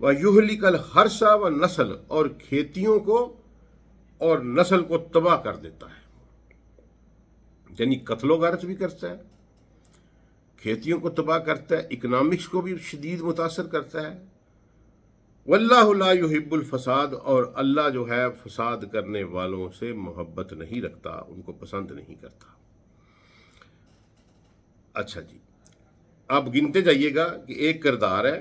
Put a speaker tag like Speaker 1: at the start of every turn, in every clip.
Speaker 1: وَيُهْلِكَ الْحَرْثَ وَالنَّسْلَ، اور کھیتیوں کو اور نسل کو تباہ کر دیتا ہے، یعنی قتل و غارت بھی کرتا ہے، کھیتیوں کو تباہ کرتا ہے، اکنامکس کو بھی شدید متاثر کرتا ہے۔ واللہ لا يحب الفساد، اور اللہ جو ہے فساد کرنے والوں سے محبت نہیں رکھتا، ان کو پسند نہیں کرتا۔ اچھا جی، آپ گنتے جائیے گا کہ ایک کردار ہے،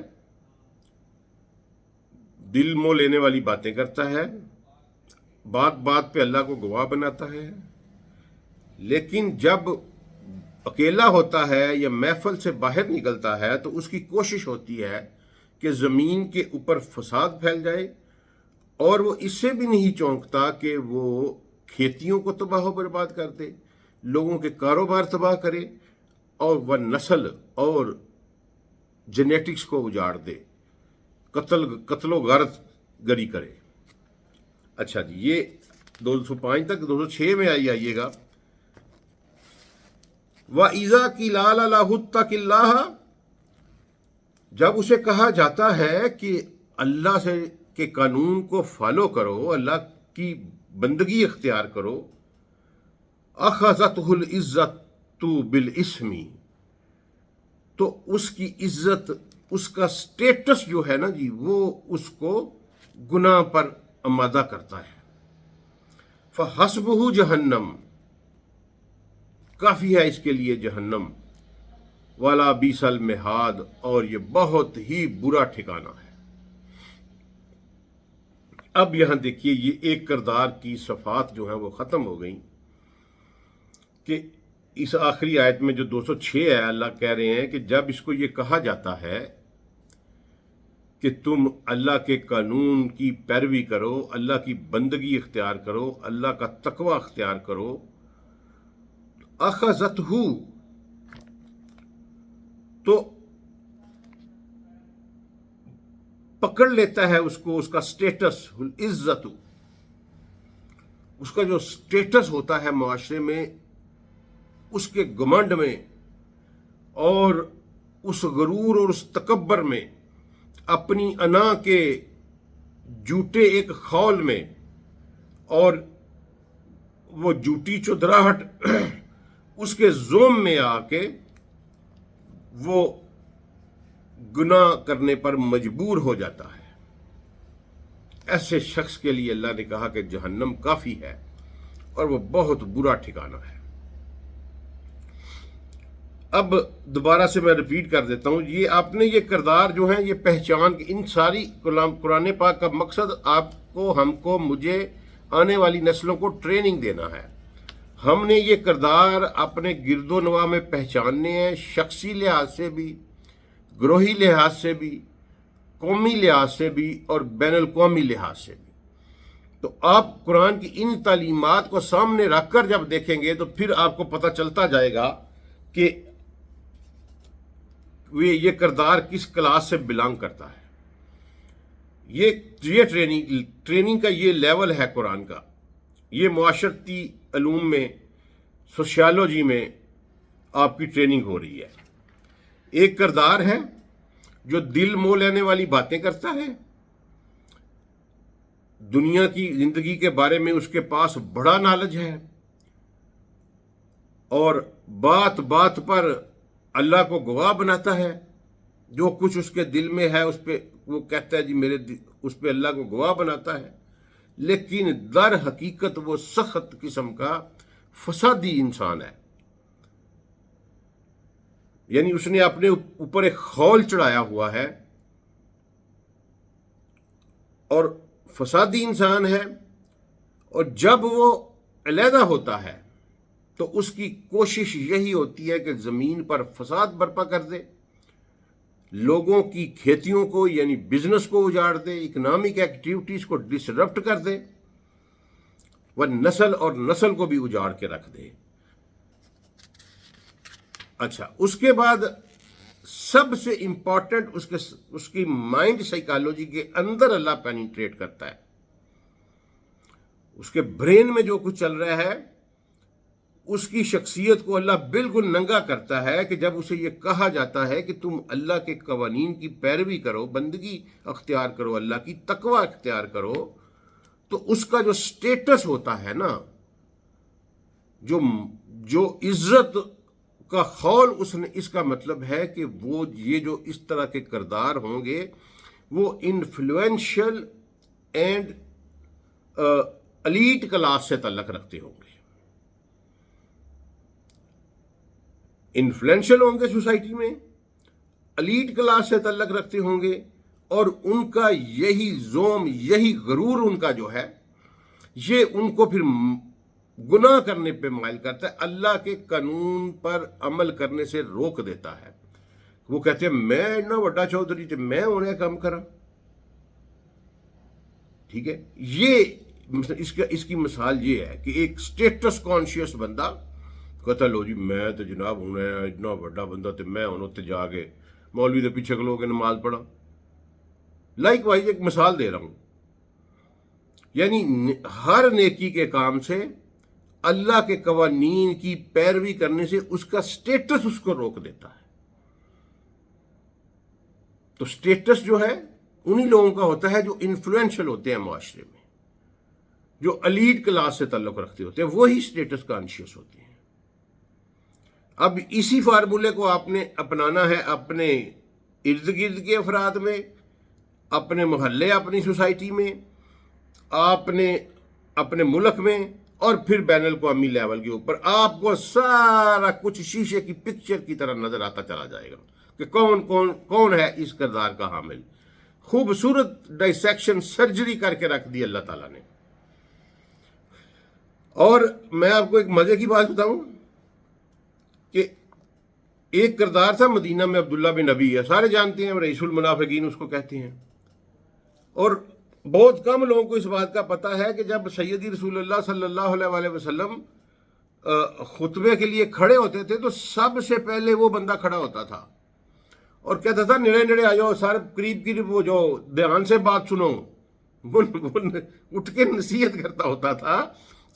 Speaker 1: دل مو لینے والی باتیں کرتا ہے، بات بات پہ اللہ کو گواہ بناتا ہے، لیکن جب اکیلا ہوتا ہے یا محفل سے باہر نکلتا ہے تو اس کی کوشش ہوتی ہے کہ زمین کے اوپر فساد پھیل جائے، اور وہ اس سے بھی نہیں چونکتا کہ وہ کھیتیوں کو تباہ و برباد کر دے، لوگوں کے کاروبار تباہ کرے، اور وہ نسل اور جینیٹکس کو اجاڑ دے، قتل و غارت گری کرے۔ اچھا جی، یہ 205 تک 206 میں آئیے گا۔ وَإِذَا قِيلَ لَهُ اتَّقِ اللَّهَ، جب اسے کہا جاتا ہے کہ اللہ سے کے قانون کو فالو کرو، اللہ کی بندگی اختیار کرو، أَخَذَتْهُ الْعِزَّةُ بِالْإِثْمِ، تو اس کی عزت، اس کا سٹیٹس جو ہے نا جی، وہ اس کو گناہ پر آمادہ کرتا ہے۔ فَحَسْبُهُ جہنم، کافی ہے اس کے لیے جہنم، وَلَا بِئْسَ الْمِہَادُ، اور یہ بہت ہی برا ٹھکانہ ہے۔ اب یہاں دیکھیے، یہ ایک کردار کی صفات جو ہیں وہ ختم ہو گئیں، کہ اس آخری آیت میں جو 206 ہے، اللہ کہہ رہے ہیں کہ جب اس کو یہ کہا جاتا ہے کہ تم اللہ کے قانون کی پیروی کرو، اللہ کی بندگی اختیار کرو، اللہ کا تقوی اختیار کرو، اخذتہ، تو پکڑ لیتا ہے اس کو، اس کا سٹیٹس، عزت، اس کا جو سٹیٹس ہوتا ہے معاشرے میں، اس کے گمنڈ میں اور اس غرور اور اس تکبر میں، اپنی انا کے جھوٹے ایک خول میں، اور وہ جھوٹی چودراہٹ اس کے زوم میں آ کے وہ گناہ کرنے پر مجبور ہو جاتا ہے۔ ایسے شخص کے لیے اللہ نے کہا کہ جہنم کافی ہے، اور وہ بہت برا ٹھکانہ ہے۔ اب دوبارہ سے میں ریپیٹ کر دیتا ہوں، یہ آپ نے یہ کردار جو ہیں یہ پہچان کے، ان ساری قرآن پاک کا مقصد آپ کو، ہم کو، مجھے، آنے والی نسلوں کو ٹریننگ دینا ہے۔ ہم نے یہ کردار اپنے گرد و نواح میں پہچاننے ہیں، شخصی لحاظ سے بھی، گروہی لحاظ سے بھی، قومی لحاظ سے بھی، اور بین الاقوامی لحاظ سے بھی۔ تو آپ قرآن کی ان تعلیمات کو سامنے رکھ کر جب دیکھیں گے تو پھر آپ کو پتہ چلتا جائے گا کہ یہ کردار کس کلاس سے بلانگ کرتا ہے۔ یہ ٹریننگ کا یہ لیول ہے قرآن کا۔ یہ معاشرتی علوم میں، سوشیالوجی میں آپ کی ٹریننگ ہو رہی ہے۔ ایک کردار ہے جو دل مو لینے والی باتیں کرتا ہے، دنیا کی زندگی کے بارے میں اس کے پاس بڑا نالج ہے، اور بات بات پر اللہ کو گواہ بناتا ہے، جو کچھ اس کے دل میں ہے اس پہ وہ کہتا ہے جی اس پہ اللہ کو گواہ بناتا ہے، لیکن در حقیقت وہ سخت قسم کا فسادی انسان ہے۔ یعنی اس نے اپنے اوپر ایک خول چڑھایا ہوا ہے، اور فسادی انسان ہے، اور جب وہ علیحدہ ہوتا ہے تو اس کی کوشش یہی ہوتی ہے کہ زمین پر فساد برپا کر دے، لوگوں کی کھیتیوں کو یعنی بزنس کو اجاڑ دے، اکنامک ایکٹیویٹیز کو ڈسرپٹ کر دے، وہ نسل اور نسل کو بھی اجاڑ کے رکھ دے۔ اچھا، اس کے بعد سب سے امپورٹنٹ اس کی مائنڈ سائیکالوجی کے اندر اللہ پینیٹریٹ کرتا ہے، اس کے برین میں جو کچھ چل رہا ہے اس کی شخصیت کو اللہ بالکل ننگا کرتا ہے کہ جب اسے یہ کہا جاتا ہے کہ تم اللہ کے قوانین کی پیروی کرو، بندگی اختیار کرو، اللہ کی تقوی اختیار کرو، تو اس کا جو سٹیٹس ہوتا ہے نا، جو عزت کا خول اس کا مطلب ہے کہ وہ یہ جو اس طرح کے کردار ہوں گے وہ انفلوئنشل اینڈ الیٹ کلاس سے تعلق رکھتے ہوں گے، انفلوئنشل ہوں گے سوسائٹی میں، الیٹ کلاس سے تعلق رکھتے ہوں گے، اور ان کا یہی زوم، یہی غرور ان کا جو ہے، یہ ان کو پھر گناہ کرنے پہ مائل کرتا ہے، اللہ کے قانون پر عمل کرنے سے روک دیتا ہے۔ وہ کہتے ہیں میں اتنا وڈا چودھری تھے، میں انہیں کم کرا، ٹھیک ہے۔ یہ اس کی مثال یہ ہے کہ ایک سٹیٹس کانشیس بندہ کہتا لو جی میں تو جناب ہوں اتنا بڑا بندہ تو میں ہوں تے جا کے مولوی دے پیچھے کھلو کے نماز پڑھا۔ لائک وائز ایک مثال دے رہا ہوں، یعنی ہر نیکی کے کام سے، اللہ کے قوانین کی پیروی کرنے سے اس کا سٹیٹس اس کو روک دیتا ہے۔ تو سٹیٹس جو ہے انہی لوگوں کا ہوتا ہے جو انفلوئنشل ہوتے ہیں معاشرے میں، جو الیٹ کلاس سے تعلق رکھتے ہوتے ہیں، وہی سٹیٹس کانشیس ہوتے ہیں۔ اب اسی فارمولے کو آپ نے اپنانا ہے اپنے ارد گرد کے افراد میں، اپنے محلے، اپنی سوسائٹی میں، آپ نے اپنے ملک میں، اور پھر بین الاقوامی لیول کے اوپر آپ کو سارا کچھ شیشے کی پکچر کی طرح نظر آتا چلا جائے گا کہ کون ہے اس کردار کا حامل۔ خوبصورت ڈائسیکشن سرجری کر کے رکھ دی اللہ تعالیٰ نے۔ اور میں آپ کو ایک مزے کی بات بتاؤں کہ ایک کردار تھا مدینہ میں، عبداللہ بن ابی، سارے جانتے ہیں، رئیس المنافقین اس کو کہتے ہیں، اور بہت کم لوگوں کو اس بات کا پتہ ہے کہ جب سیدی رسول اللہ صلی اللہ علیہ وسلم خطبے کے لیے کھڑے ہوتے تھے تو سب سے پہلے وہ بندہ کھڑا ہوتا تھا اور کہتا تھا نیڑے نیڑے آ جاؤ، سارے قریب وہ جو دھیان سے بات سنو، اٹھ کے نصیحت کرتا ہوتا تھا،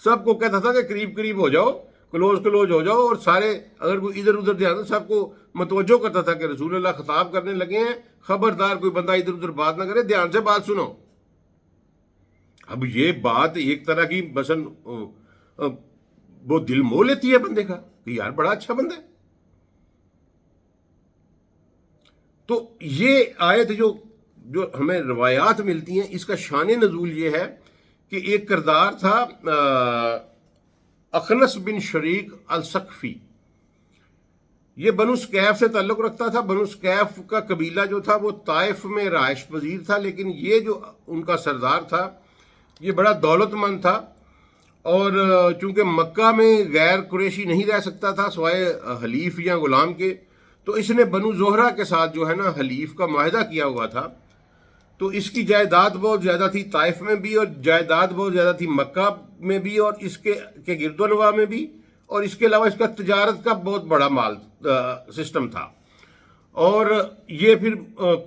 Speaker 1: سب کو کہتا تھا کہ قریب ہو جاؤ، کلوز ہو جاؤ، اور سارے اگر کوئی ادھر ادھر دھیان، سب کو متوجہ کرتا تھا کہ رسول اللہ خطاب کرنے لگے ہیں، خبردار کوئی بندہ ادھر ادھر بات نہ کرے، دھیان سے بات سنو۔ اب یہ بات ایک طرح کی مثلا وہ دل مو لیتی ہے بندے کا کہ یار بڑا اچھا بندہ ہے۔ تو یہ آیت جو ہمیں روایات ملتی ہیں، اس کا شان نزول یہ ہے کہ ایک کردار تھا اخنس بن شریک الثقفی، یہ بنو سکیف سے تعلق رکھتا تھا۔ بنو سکیف کا قبیلہ جو تھا وہ طائف میں رہائش پذیر تھا، لیکن یہ جو ان کا سردار تھا یہ بڑا دولت مند تھا، اور چونکہ مکہ میں غیر قریشی نہیں رہ سکتا تھا سوائے حلیف یا غلام کے، تو اس نے بنو زہرہ کے ساتھ جو ہے نا حلیف کا معاہدہ کیا ہوا تھا۔ تو اس کی جائیداد بہت زیادہ تھی طائف میں بھی، اور جائیداد بہت زیادہ تھی مکہ میں بھی، اور اس کے گرد و نواح میں بھی، اور اس کے علاوہ اس کا تجارت کا بہت بڑا مال سسٹم تھا، اور یہ پھر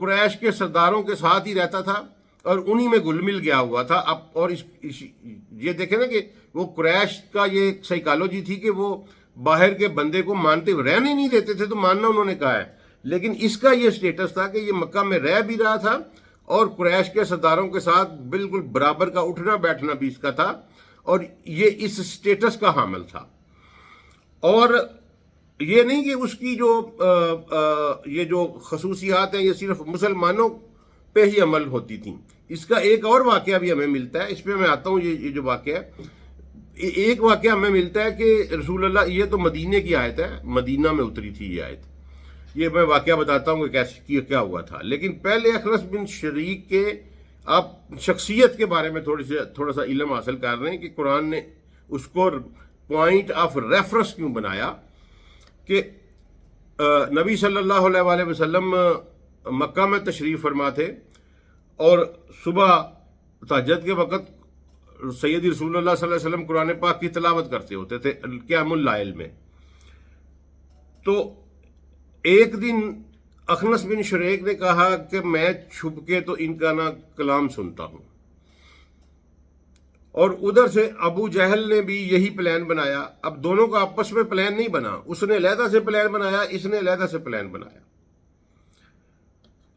Speaker 1: قریش کے سرداروں کے ساتھ ہی رہتا تھا اور انہی میں گل مل گیا ہوا تھا۔ اب اور یہ دیکھیں نا کہ وہ قریش کا یہ سائیکالوجی تھی کہ وہ باہر کے بندے کو مانتے رہنے نہیں دیتے تھے، تو ماننا انہوں نے کہا ہے، لیکن اس کا یہ سٹیٹس تھا کہ یہ مکہ میں رہ بھی رہا تھا اور قریش کے سرداروں کے ساتھ بالکل برابر کا اٹھنا بیٹھنا بھی اس کا تھا، اور یہ اس سٹیٹس کا حامل تھا۔ اور یہ نہیں کہ اس کی یہ جو خصوصیات ہیں یہ صرف مسلمانوں پہ ہی عمل ہوتی تھیں۔ اس کا ایک اور واقعہ بھی ہمیں ملتا ہے، اس پہ میں آتا ہوں۔ یہ جو واقعہ ہے، ایک واقعہ ہمیں ملتا ہے کہ رسول اللہ، یہ تو مدینے کی آیت ہے، مدینہ میں اتری تھی یہ آیت، یہ میں واقعہ بتاتا ہوں کہ کیا ہوا تھا۔ لیکن پہلے اخنس بن شریک کے آپ شخصیت کے بارے میں تھوڑا سا علم حاصل کر رہے ہیں کہ قرآن نے اس کو پوائنٹ آف ریفرنس کیوں بنایا، کہ نبی صلی اللہ علیہ وسلم مکہ میں تشریف فرما تھے، اور صبح تہجد کے وقت سیدی رسول اللہ صلی اللہ علیہ وسلم قرآن پاک کی تلاوت کرتے ہوتے تھے قیام اللیل میں۔ تو ایک دن اخنس بن شریک نے کہا کہ میں چھپ کے تو ان کا کلام سنتا ہوں، اور ادھر سے ابو جہل نے بھی یہی پلان بنایا. اب دونوں کا آپس میں پلان نہیں بنا, اس نے علیحدہ سے پلان بنایا, اس نے علیحدہ سے پلان بنایا.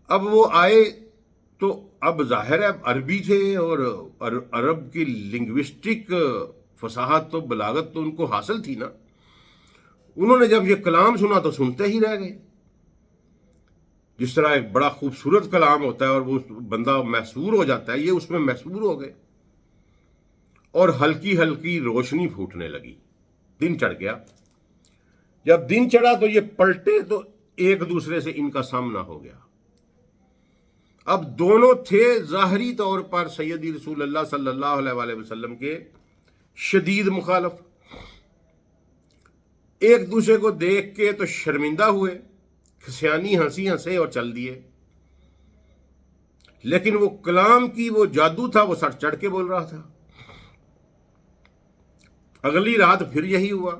Speaker 1: اب وہ آئے تو اب ظاہر ہے عربی تھے, اور عرب کی لنگوسٹک فصاحت تو بلاغت تو ان کو حاصل تھی نا. انہوں نے جب یہ کلام سنا تو سنتے ہی رہ گئے. جس طرح ایک بڑا خوبصورت کلام ہوتا ہے اور وہ بندہ محصور ہو جاتا ہے, یہ اس میں محصور ہو گئے, اور ہلکی ہلکی روشنی پھوٹنے لگی. دن چڑھ گیا. جب دن چڑھا تو یہ پلٹے تو ایک دوسرے سے ان کا سامنا ہو گیا. اب دونوں تھے ظاہری طور پر سیدی رسول اللہ صلی اللہ علیہ وآلہ وسلم کے شدید مخالف. ایک دوسرے کو دیکھ کے تو شرمندہ ہوئے, کھسیانی ہنسی ہنسے اور چل دیے. لیکن وہ کلام کی وہ جادو تھا, وہ سر چڑھ کے بول رہا تھا. اگلی رات پھر یہی ہوا.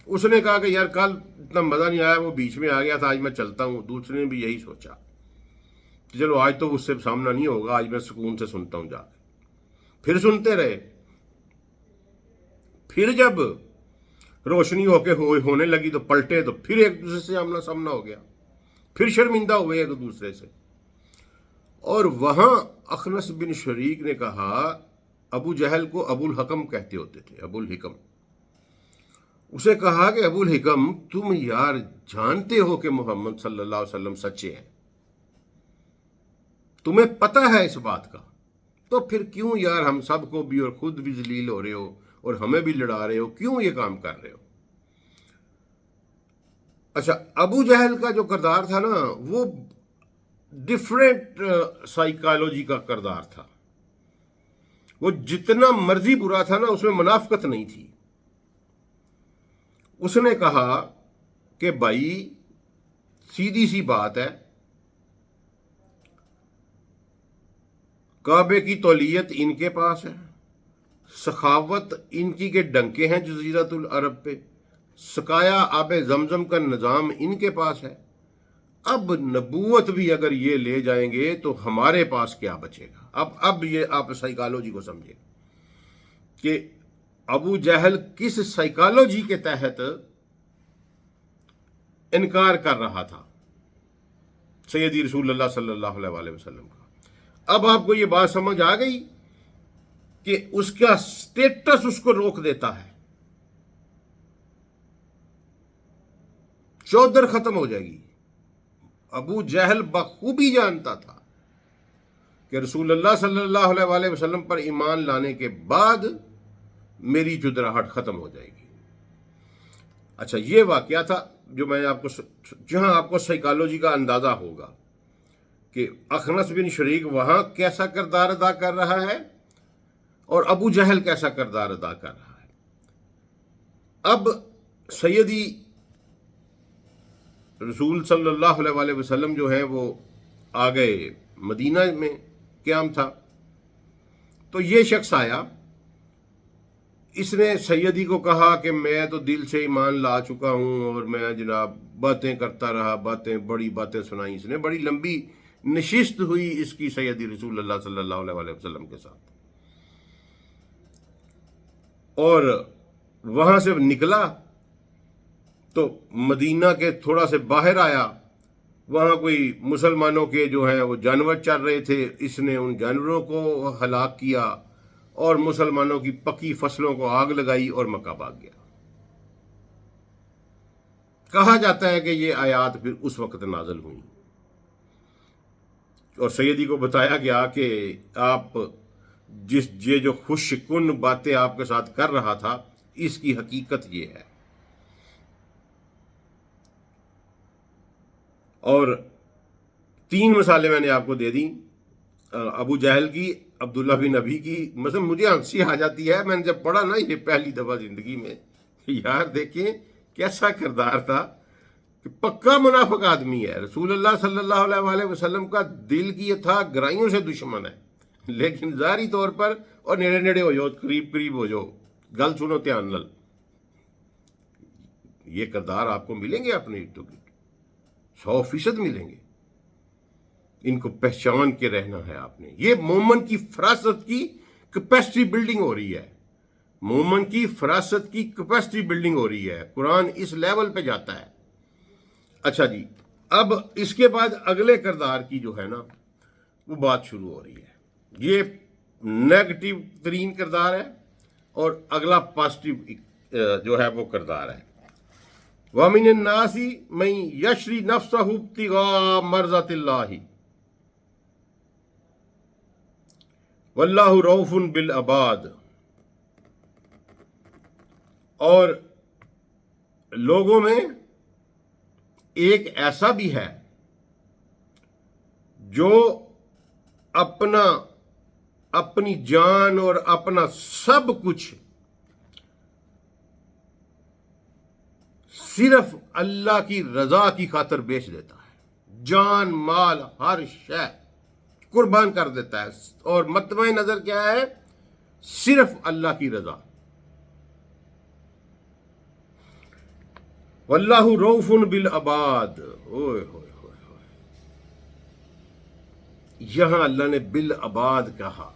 Speaker 1: اس نے کہا کہ یار کل اتنا مزہ نہیں آیا, وہ بیچ میں آ گیا تھا, آج میں چلتا ہوں. دوسرے نے بھی یہی سوچا کہ چلو آج تو اس سے سامنا نہیں ہوگا, آج میں سکون سے سنتا ہوں جا کے. پھر سنتے رہے. پھر جب روشنی ہو کے ہونے لگی تو پلٹے تو پھر ایک دوسرے سے آمنا سامنا ہو گیا. پھر شرمندہ ہوئے ایک دوسرے سے. اور وہاں اخنس بن شریک نے کہا, ابو جہل کو ابو الحکم کہتے ہوتے تھے, ابو الحکم. اسے کہا کہ ابو الحکم تم یار جانتے ہو کہ محمد صلی اللہ علیہ وسلم سچے ہیں, تمہیں پتہ ہے اس بات کا, تو پھر کیوں یار ہم سب کو بھی اور خود بھی ذلیل ہو رہے ہو اور ہمیں بھی لڑا رہے ہو, کیوں یہ کام کر رہے ہو؟ اچھا, ابو جہل کا جو کردار تھا نا وہ ڈفرینٹ سائیکالوجی کا کردار تھا. وہ جتنا مرضی برا تھا نا اس میں منافقت نہیں تھی. اس نے کہا کہ بھائی سیدھی سی بات ہے, کعبے کی تولیت ان کے پاس ہے, سخاوت ان کی کے ڈنکے ہیں جزیرت العرب پہ, سقایا آب زمزم کا نظام ان کے پاس ہے. اب نبوت بھی اگر یہ لے جائیں گے تو ہمارے پاس کیا بچے گا؟ اب یہ آپ سائیکالوجی کو سمجھیں کہ ابو جہل کس سائیکالوجی کے تحت انکار کر رہا تھا سیدی رسول اللہ صلی اللہ علیہ وآلہ وسلم کا. اب آپ کو یہ بات سمجھ آ گئی کہ اس کا سٹیٹس اس کو روک دیتا ہے, چودر ختم ہو جائے گی. ابو جہل بخوبی جانتا تھا کہ رسول اللہ صلی اللہ علیہ وآلہ وسلم پر ایمان لانے کے بعد میری چودراہٹ ختم ہو جائے گی. اچھا, یہ واقعہ تھا جو میں آپ کو, جہاں آپ کو سائیکالوجی کا اندازہ ہوگا کہ اخنس بن شریک وہاں کیسا کردار ادا کر رہا ہے اور ابو جہل کیسا کردار ادا کر رہا ہے. اب سیدی رسول صلی اللہ علیہ وآلہ وسلم جو ہیں وہ آ گئے مدینہ میں, قیام تھا. تو یہ شخص آیا, اس نے سیدی کو کہا کہ میں تو دل سے ایمان لا چکا ہوں, اور میں جناب باتیں کرتا رہا, بڑی باتیں سنائیں. اس نے بڑی لمبی نشست ہوئی اس کی سیدی رسول اللہ صلی اللہ علیہ وآلہ وسلم کے ساتھ. اور وہاں سے نکلا تو مدینہ کے تھوڑا سے باہر آیا, وہاں کوئی مسلمانوں کے جو ہیں وہ جانور چر رہے تھے. اس نے ان جانوروں کو ہلاک کیا اور مسلمانوں کی پکی فصلوں کو آگ لگائی اور مکہ بھاگ گیا. کہا جاتا ہے کہ یہ آیات پھر اس وقت نازل ہوئی اور سیدی کو بتایا گیا کہ آپ یہ جو خوش کن باتیں آپ کے ساتھ کر رہا تھا, اس کی حقیقت یہ ہے. اور 3 مثالیں میں نے آپ کو دے دیں, ابو جہل کی, عبداللہ بن ابی کی. مثلا مجھے ہنسی آ جاتی ہے, میں نے جب پڑھا نا یہ پہلی دفعہ زندگی میں, یار دیکھیں کیسا کردار تھا کہ پکا منافق آدمی ہے. رسول اللہ صلی اللہ علیہ وآلہ وسلم کا دل کی یہ تھا گرائیوں سے دشمن ہے, لیکن ظاہری طور پر اور نیڑے نیڑے ہو جاؤ, قریب ہو جاؤ, گل سنو دھیان نال, یہ کردار آپ کو ملیں گے اپنے ارد گرد, 100% ملیں گے. ان کو پہچان کے رہنا ہے آپ نے. یہ مومن کی فراست کی کیپیسٹی بلڈنگ ہو رہی ہے، مومن کی فراست کی کیپیسٹی بلڈنگ ہو رہی ہے، قرآن اس لیول پہ جاتا ہے۔ اچھا جی، اب اس کے بعد اگلے کردار کی جو ہے نا وہ بات شروع ہو رہی ہے۔ یہ نیگیٹو ترین کردار ہے اور اگلا پازیٹو جو ہے وہ کردار ہے۔ وَمِنَ النَّاسِ مَن يَشْرِي نَفْسَهُ ابْتِغَاءَ مَرْضَاتِ اللَّهِ وَاللَّهُ رَءُوفٌ بِالْعِبَادِ۔ اور لوگوں میں ایک ایسا بھی ہے جو اپنی جان اور اپنا سب کچھ صرف اللہ کی رضا کی خاطر بیچ دیتا ہے، جان مال ہر شے قربان کر دیتا ہے، اور مطمع نظر کیا ہے؟ صرف اللہ کی رضا۔ واللہ رؤوف بالعباد، اوئے ہوئے ہوئے ہوئے، یہاں اللہ نے بالعباد کہا،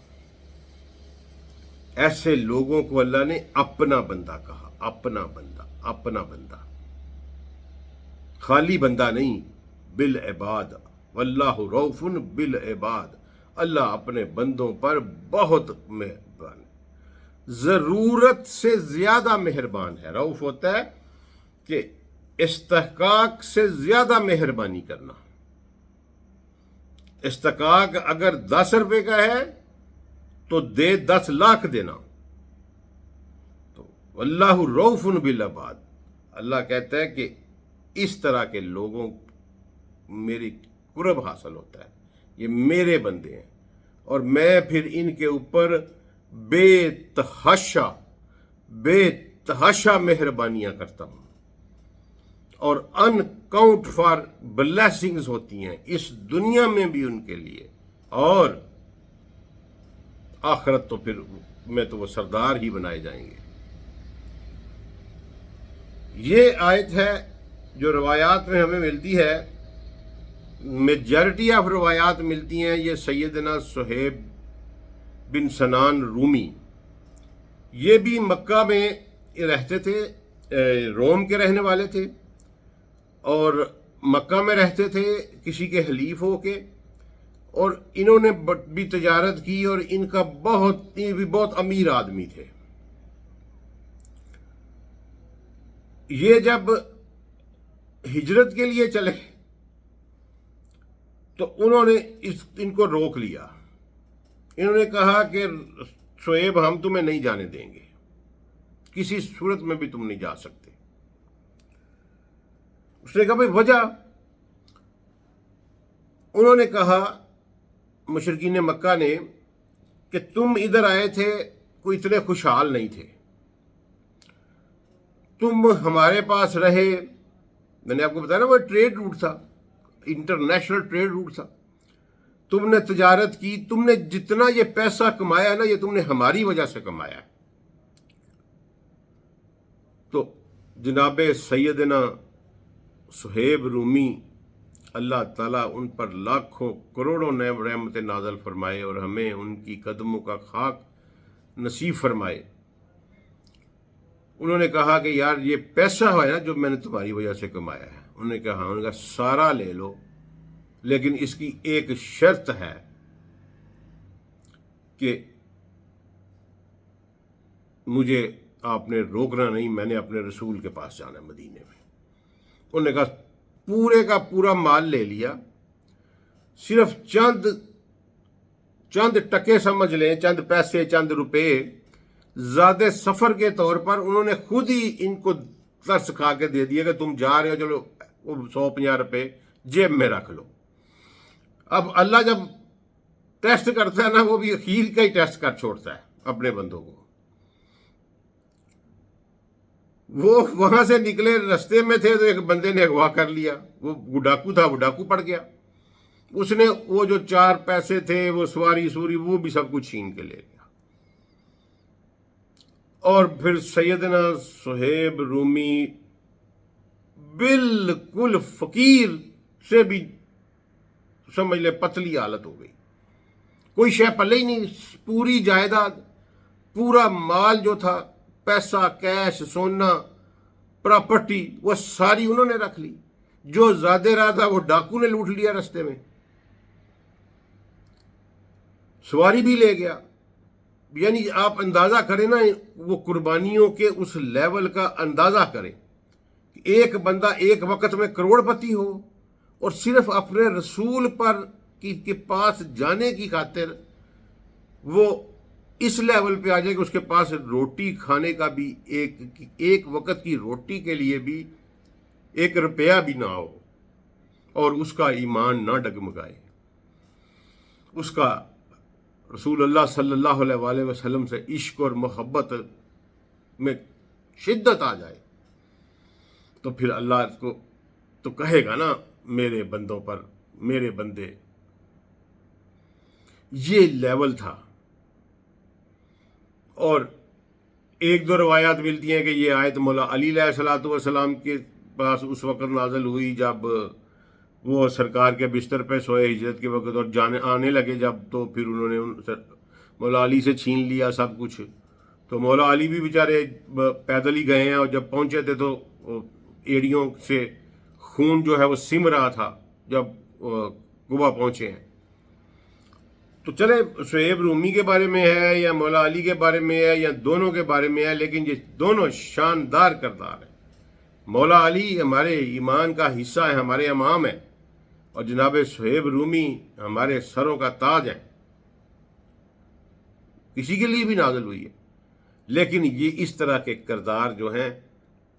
Speaker 1: ایسے لوگوں کو اللہ نے اپنا بندہ کہا، اپنا بندہ، اپنا بندہ، خالی بندہ نہیں، بالعباد، واللہ رؤوف بالعباد، اللہ اپنے بندوں پر بہت مہربان ہے، ضرورت سے زیادہ مہربان ہے۔ رؤوف ہوتا ہے کہ استحقاق سے زیادہ مہربانی کرنا۔ استحقاق اگر 10 روپے کا ہے تو 10 لاکھ دینا۔ تو واللہ رؤوف بالعباد، اللہ کہتا ہے کہ اس طرح کے لوگوں میری قرب حاصل ہوتا ہے، یہ میرے بندے ہیں، اور میں پھر ان کے اوپر بے تحاشا مہربانیاں کرتا ہوں، اور ان کاؤنٹ فار بلیسنگز ہوتی ہیں اس دنیا میں بھی ان کے لیے، اور آخرت تو پھر میں تو وہ سردار ہی بنائے جائیں گے۔ یہ آیت ہے جو روایات میں ہمیں ملتی ہے، میجارٹی آف روایات ملتی ہیں، یہ سیدنا صہیب بن سنان رومی، یہ بھی مکہ میں رہتے تھے، روم کے رہنے والے تھے، اور مکہ میں رہتے تھے کسی کے حلیف ہو کے، اور انہوں نے بھی تجارت کی، اور ان کا یہ بھی بہت امیر آدمی تھے۔ یہ جب ہجرت کے لیے چلے تو انہوں نے ان کو روک لیا، انہوں نے کہا کہ شعیب ہم تمہیں نہیں جانے دیں گے، کسی صورت میں بھی تم نہیں جا سکتے۔ اس نے کہا بھائی وجہ؟ انہوں نے کہا مشرکین مکہ نے کہ تم ادھر آئے تھے کوئی اتنے خوشحال نہیں تھے، تم ہمارے پاس رہے، میں نے آپ کو بتایا نا وہ ٹریڈ روٹ تھا، انٹرنیشنل ٹریڈ روٹ تھا، تم نے تجارت کی، تم نے جتنا یہ پیسہ کمایا نا یہ تم نے ہماری وجہ سے کمایا ہے۔ تو جناب سیدنا صہیب رومی، اللہ تعالیٰ ان پر لاکھوں کروڑوں رحمت نازل فرمائے اور ہمیں ان کی قدموں کا خاک نصیب فرمائے، انہوں نے کہا کہ یار یہ پیسہ ہے نا جو میں نے تمہاری وجہ سے کمایا ہے، انہوں نے کہا ہاں، انہوں نے کہا سارا لے لو، لیکن اس کی ایک شرط ہے کہ مجھے آپ نے روکنا نہیں، میں نے اپنے رسول کے پاس جانا ہے مدینے میں۔ انہوں نے کہا پورے کا پورا مال لے لیا، صرف چند ٹکے سمجھ لیں، چند پیسے، چند روپے زیادہ سفر کے طور پر انہوں نے خود ہی ان کو ترس کھا کے دے دیا کہ تم جا رہے ہو، چلو 150 روپے جیب میں رکھ لو۔ اب اللہ جب ٹیسٹ کرتا ہے نا، وہ بھی اخیر کا ہی ٹیسٹ کر چھوڑتا ہے اپنے بندوں کو۔ وہ وہاں سے نکلے، رستے میں تھے تو ایک بندے نے اغوا کر لیا، وہ ڈاکو تھا، وہ ڈاکو پڑ گیا، اس نے وہ جو 4 پیسے تھے، وہ سواری وہ بھی سب کچھ چھین کے لے گیا۔ اور پھر سیدنا صہیب رومی بالکل فقیر سے بھی سمجھ لے پتلی حالت ہو گئی، کوئی شے پلے ہی نہیں، پوری جائیداد، پورا مال جو تھا، پیسہ، کیش، سونا، پراپرٹی، وہ ساری انہوں نے رکھ لی۔ جو زیادہ رہا تھا وہ ڈاکو نے لوٹ لیا رستے میں، سواری بھی لے گیا۔ یعنی آپ اندازہ کریں نا، وہ قربانیوں کے اس لیول کا اندازہ کریں، ایک بندہ ایک وقت میں کروڑ پتی ہو اور صرف اپنے رسول پر کے پاس جانے کی خاطر وہ اس لیول پہ آ جائے کہ اس کے پاس روٹی کھانے کا بھی ایک وقت کی روٹی کے لیے بھی 1 روپیہ بھی نہ ہو، اور اس کا ایمان نہ ڈگمگائے، اس کا رسول اللہ صلی اللہ علیہ وآلہ وسلم سے عشق اور محبت میں شدت آ جائے، تو پھر اللہ اس کو تو کہے گا نا، میرے بندوں پر، میرے بندے۔ یہ لیول تھا۔ اور ایک دو روایات ملتی ہیں کہ یہ آیت مولا علی علیہ الصلوۃ والسلام کے پاس اس وقت نازل ہوئی جب وہ سرکار کے بستر پہ سوئے ہجرت کے وقت، اور آنے لگے جب، تو پھر انہوں نے مولا علی سے چھین لیا سب کچھ۔ تو مولا علی بھی بیچارے پیدل ہی گئے ہیں، اور جب پہنچے تھے تو ایڑیوں سے خون جو ہے وہ سم رہا تھا جب قبا پہنچے ہیں۔ تو چلے صہیب رومی کے بارے میں ہے یا مولا علی کے بارے میں ہے یا دونوں کے بارے میں ہے، لیکن یہ دونوں شاندار کردار ہیں۔ مولا علی ہمارے ایمان کا حصہ ہے، ہمارے امام ہیں، اور جناب صہیب رومی ہمارے سروں کا تاج ہیں۔ کسی کے لیے بھی نازل ہوئی ہے، لیکن یہ اس طرح کے کردار جو ہیں،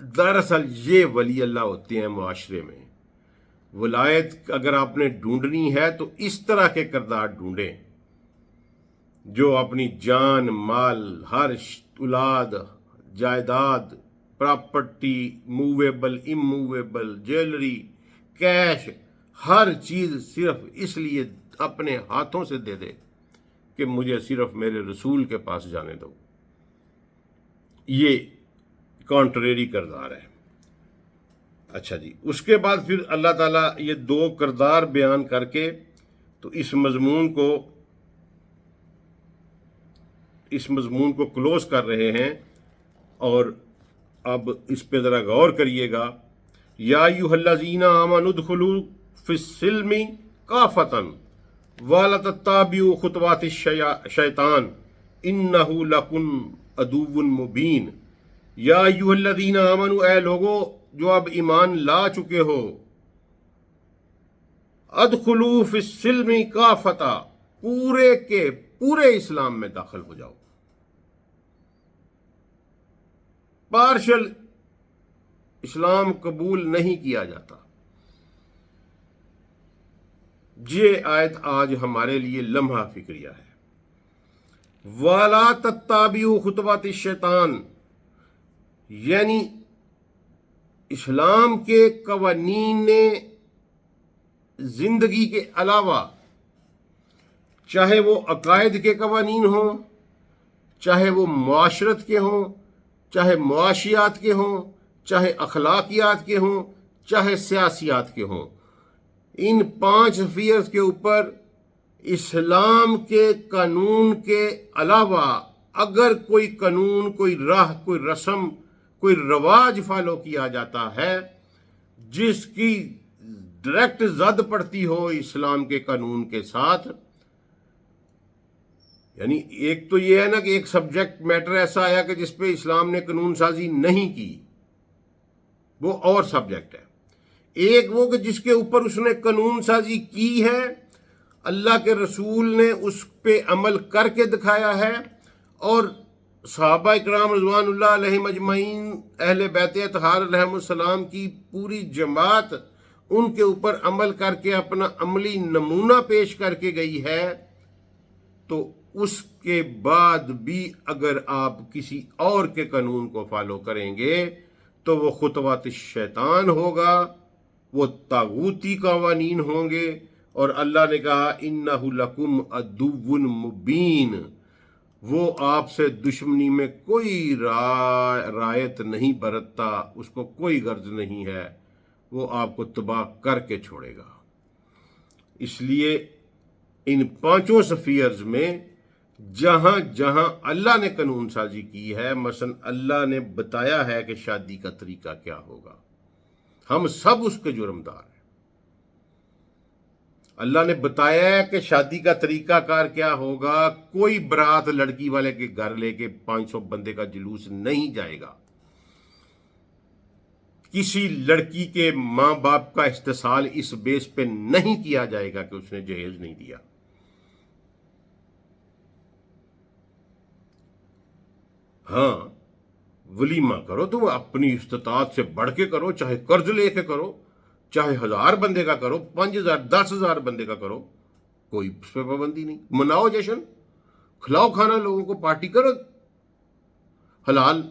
Speaker 1: دراصل یہ ولی اللہ ہوتے ہیں معاشرے میں۔ ولایت اگر آپ نے ڈھونڈنی ہے تو اس طرح کے کردار ڈھونڈیں، جو اپنی جان، مال، ہر اولاد، جائیداد، property, movable, immovable, jewellery, cash, ہر چیز صرف اس لیے اپنے ہاتھوں سے دے دے کہ مجھے صرف میرے رسول کے پاس جانے دو۔ یہ کانٹریری کردار ہے۔ اچھا جی، اس کے بعد پھر اللہ تعالیٰ یہ 2 کردار بیان کر کے تو اس مضمون کو کلوز کر رہے ہیں، اور اب اس پہ ذرا غور کریے گا۔ یا ایھا الذین آمنوا ادخلوا فی السلم کافۃ ولا تتبعوا خطوات الشیطان انہ لکم عدو مبین۔ یا ایھا الذین آمنوا، اے لوگو جو اب ایمان لا چکے ہو، ادخلوا فی السلم کافۃ، پورے کے پورے اسلام میں داخل ہو جاؤ۔ پارشل اسلام قبول نہیں کیا جاتا۔ یہ آیت آج ہمارے لیے لمحہ فکریہ ہے۔ وَلَا تَتَّبِعُوا خُطُوَاتِ الشَّیطان، یعنی اسلام کے قوانین زندگی کے علاوہ، چاہے وہ عقائد کے قوانین ہوں، چاہے وہ معاشرت کے ہوں، چاہے معاشیات کے ہوں، چاہے اخلاقیات کے ہوں، چاہے سیاسیات کے ہوں، ان 5 افیئرز کے اوپر اسلام کے قانون کے علاوہ اگر کوئی قانون، کوئی راہ، کوئی رسم، کوئی رواج فالو کیا جاتا ہے جس کی ڈائریکٹ زد پڑتی ہو اسلام کے قانون کے ساتھ، یعنی ایک تو یہ ہے نا کہ ایک سبجیکٹ میٹر ایسا آیا کہ جس پہ اسلام نے قانون سازی نہیں کی، وہ اور سبجیکٹ ہے۔ ایک وہ کہ جس کے اوپر اس نے قانون سازی کی ہے، اللہ کے رسول نے اس پہ عمل کر کے دکھایا ہے، اور صحابہ اکرام رضوان اللہ علیہم اجمعین، اہل بیت اطہار علیہم السلام کی پوری جماعت ان کے اوپر عمل کر کے اپنا عملی نمونہ پیش کر کے گئی ہے، تو اس کے بعد بھی اگر آپ کسی اور کے قانون کو فالو کریں گے تو وہ خطوات الشیطان ہوگا، وہ طاغوتی قوانین ہوں گے، اور اللہ نے کہا انہ لکم عدو مبین، وہ آپ سے دشمنی میں کوئی رعایت نہیں برتتا، اس کو کوئی غرض نہیں ہے، وہ آپ کو تباہ کر کے چھوڑے گا۔ اس لیے ان پانچوں سفیئرز میں جہاں جہاں اللہ نے قانون سازی کی ہے، مثلا اللہ نے بتایا ہے کہ شادی کا طریقہ کیا ہوگا، ہم سب اس کے جرمدار ہیں۔ اللہ نے بتایا ہے کہ شادی کا طریقہ کار کیا ہوگا، کوئی برات لڑکی والے کے گھر لے کے 500 بندے کا جلوس نہیں جائے گا، کسی لڑکی کے ماں باپ کا استحصال اس بیس پہ نہیں کیا جائے گا کہ اس نے جہیز نہیں دیا۔ ہاں ولیمہ کرو، تم اپنی استطاعت سے بڑھ کے کرو، چاہے قرض لے کے کرو، چاہے 1000 بندے کا کرو، 5000 10,000 بندے کا کرو، کوئی اس پہ پابندی نہیں۔ مناؤ جشن، کھلاؤ کھانا لوگوں کو، پارٹی کرو حلال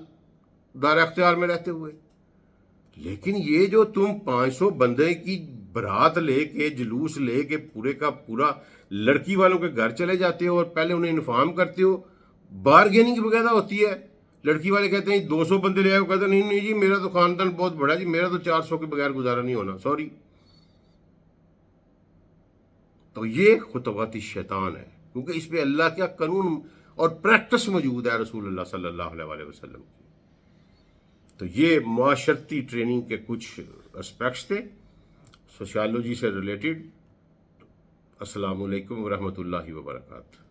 Speaker 1: دار اختیار میں رہتے ہوئے۔ لیکن یہ جو تم 500 بندے کی برات لے کے جلوس لے کے پورے کا پورا لڑکی والوں کے گھر چلے جاتے ہو اور پہلے انہیں انفارم کرتے ہو، بارگیننگ وغیرہ ہوتی ہے، لڑکی والے کہتے ہیں 200 بندے لے آئے، وہ کہتے ہیں نہیں جی میرا تو خاندان بہت بڑا جی، میرا تو 400 کے بغیر گزارا نہیں ہونا، سوری۔ تو یہ خطوات شیطان ہے، کیونکہ اس پہ اللہ کا قانون اور پریکٹس موجود ہے رسول اللہ صلی اللہ علیہ وسلم کی۔ تو یہ معاشرتی ٹریننگ کے کچھ اسپیکٹس تھے سوشیالوجی سے ریلیٹڈ۔ السلام علیکم ورحمۃ اللہ وبرکاتہ۔